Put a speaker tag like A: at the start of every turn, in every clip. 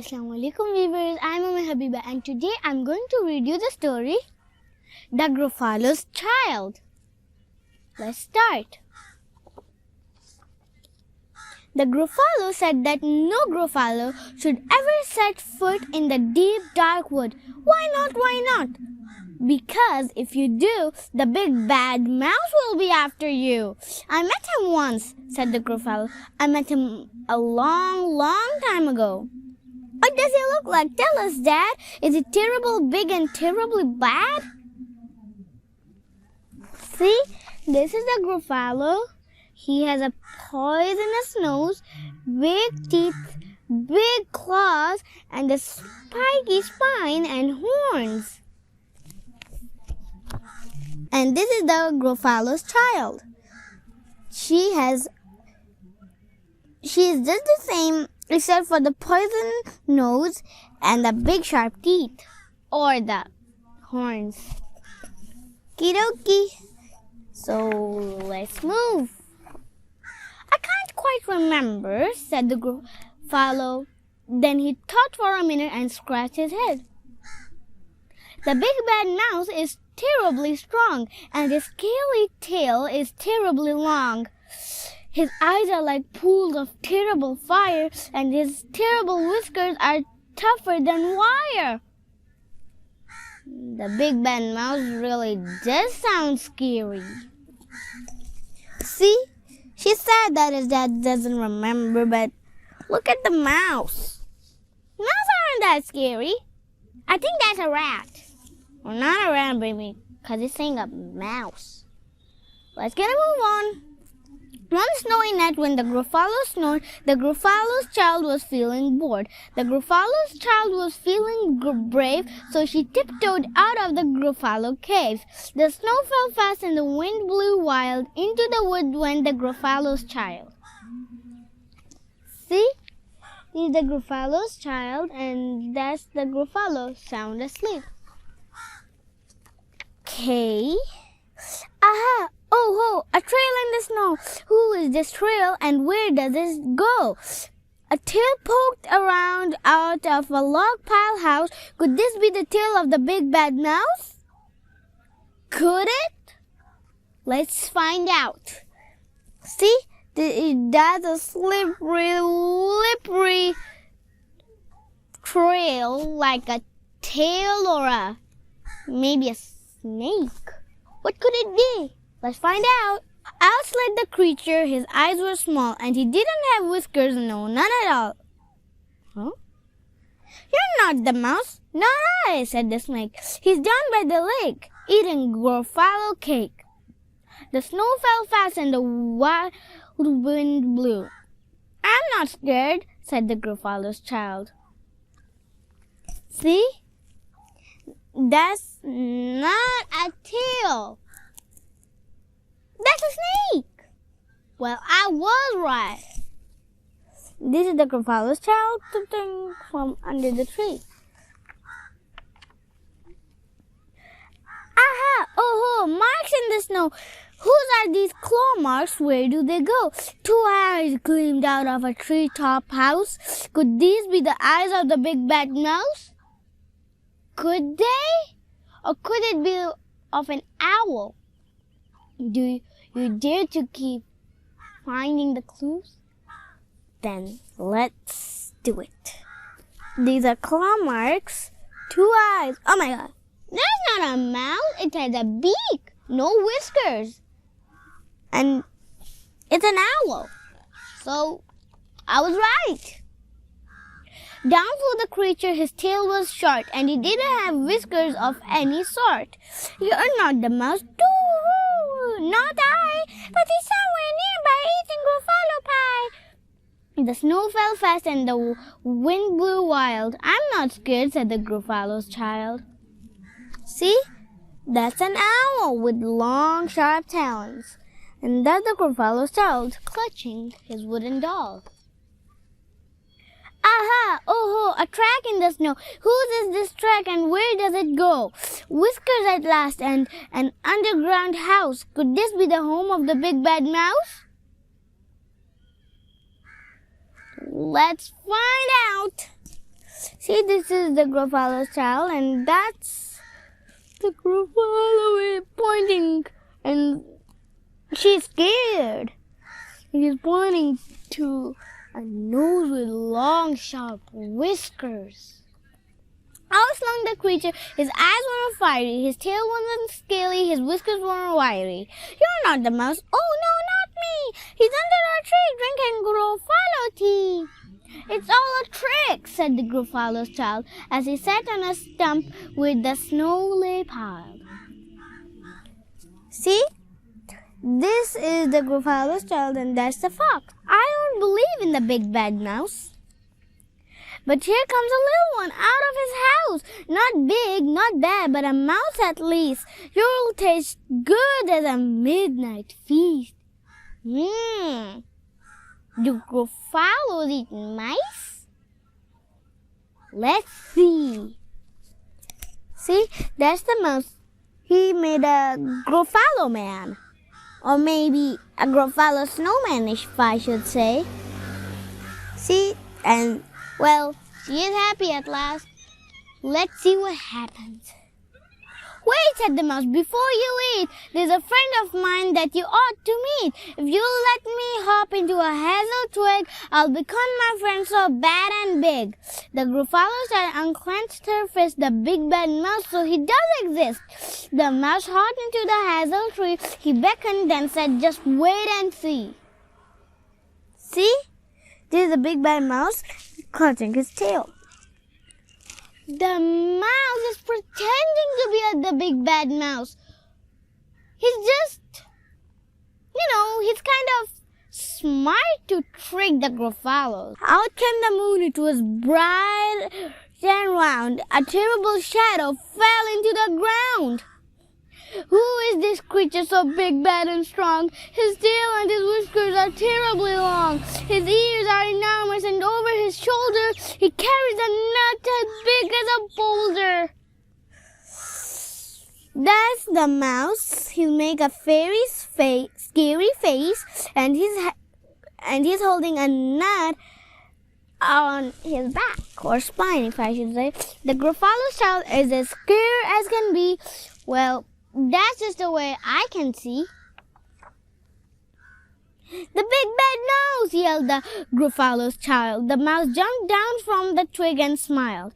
A: Assalamualaikum viewers, I'm Ummi Habiba and today I'm going to read you the story The Gruffalo's Child. Let's start. The Gruffalo said that no Gruffalo should ever set foot in the deep dark wood. Why not? Why not? Because if you do, the big bad mouse will be after you. I met him once, said the Gruffalo. I met him a long time ago. What does he look like? Tell us, Dad. Is he terrible big and terribly bad? See, this is the Gruffalo. He has a poisonous nose, big teeth, big claws, and a spiky spine and horns. And this is the Gruffalo's child. She is just the same except for the poison nose and the big sharp teeth, or the horns. Kidoki. So let's move. I can't quite remember, said the Gruffalo. Then he thought for a minute and scratched his head. The big bad mouse is terribly strong, and his scaly tail is terribly long. His eyes are like pools of terrible fire, and his terrible whiskers are tougher than wire. The big bad mouse really does sound scary. See? She said that his dad doesn't remember, but look at the mouse. Mouse aren't that scary. I think that's a rat. Well, not a rat, baby, because it's saying a mouse. Let's get a move on. One snowy night when the Gruffalo snored, the Gruffalo's child was feeling bored. The Gruffalo's child was feeling brave, so she tiptoed out of the Gruffalo cave. The snow fell fast and the wind blew wild. Into the wood went the Gruffalo's child. See? He's the Gruffalo's child, and that's the Gruffalo sound asleep. Okay. Aha! Oh ho! A trail in the snow. Who is this trail and where does it go? A tail poked around out of a log pile house. Could this be the tail of the big bad mouse? Could it? Let's find out. See? That's a slippery trail like a tail or maybe a snake. What could it be? Let's find out. Out slid the creature. His eyes were small, and he didn't have whiskers. No, none at all. Huh? You're not the mouse. Not I, said the snake. He's down by the lake, eating Gruffalo cake. The snow fell fast, and the wild wind blew. I'm not scared, said the Gruffalo's child. See? That's not a tail. That's a snake. Well, I was right. This is the Gruffalo's child peeping from under the tree. Aha! Oh ho! Marks in the snow. Whose are these claw marks? Where do they go? Two eyes gleamed out of a treetop house. Could these be the eyes of the big bad mouse? Could they? Or could it be of an owl? Do you dare to keep finding the clues? Then let's do it. These are claw marks. Two eyes. Oh my God. That's not a mouse. It has a beak. No whiskers. And it's an owl. So I was right. Down flew the creature. His tail was short, and he didn't have whiskers of any sort. You're not the mouse. Not I, but he's somewhere nearby eating Gruffalo pie. The snow fell fast and the wind blew wild. I'm not scared, said the Gruffalo's child. See? That's an owl with long, sharp talons. And that's the Gruffalo's child clutching his wooden doll. Aha! Oh ho! A track in the snow. Whose is this track and where does it go? Whiskers at last and an underground house. Could this be the home of the big bad mouse? Let's find out. See, this is the Gruffalo's child, and that's the Gruffalo pointing, and she's scared. She's pointing to a nose with long, sharp whiskers. Out slunk the creature. His eyes were fiery, his tail wasn't scaly, his whiskers were wiry. You're not the mouse. Oh, no, not me. He's under our tree drinking Gruffalo tea. It's all a trick, said the Gruffalo's child, as he sat on a stump with the snow lay piled. See? This is the Gruffalo's child, and that's the fox. I don't believe in the big bad mouse. But here comes a little one out of his house. Not big, not bad, but a mouse at least. You'll taste good as a midnight feast. Do Gruffalos eat mice? Let's see. See, that's the mouse. He made a Gruffalo man. Or maybe a Gruffalo snowman, if I should say. See, and well, she is happy at last. Let's see what happens. Wait, said the mouse, before you eat, there's a friend of mine that you ought to meet. If you'll let me hop into a hazel twig, I'll become my friend so bad and big. The Gruffalo child unclenched her fist, the big bad mouse, so he does exist. The mouse hopped into the hazel tree. He beckoned and said, just wait and see. See? This is the big bad mouse clutching his tail. The mouse is pretending to be the big bad mouse. He's just, he's kind of smart to trick the Gruffalos. Out came the moon. It was bright and round. A terrible shadow fell into the ground. Who is this creature so big, bad, and strong? His tail and his whiskers are terribly long. His ears are enormous, and over his shoulder he carries a nut as big as a boulder. That's the mouse. He'll make a very scary face, and he's holding a nut on his back, or spine, if I should say. The Gruffalo's child is as scared as can be. Well, that's just the way I can see. The big bad mouse, yelled the Gruffalo's child. The mouse jumped down from the twig and smiled.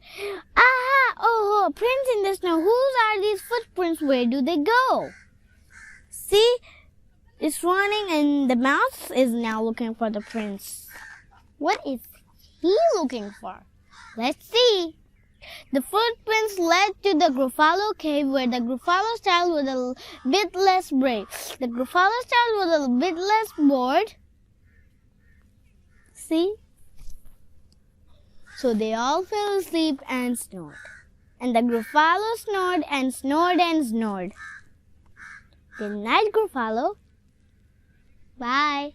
A: Aha! Oh, prints in the snow. Whose are these footprints? Where do they go? See? It's running, and the mouse is now looking for the prints. What is he looking for? Let's see. The footprints led to the Gruffalo cave, where the Gruffalo's child was a bit less brave. The Gruffalo's child was a bit less bored. See? So they all fell asleep and snored. And the Gruffalo snored and snored and snored. Good night, Gruffalo. Bye.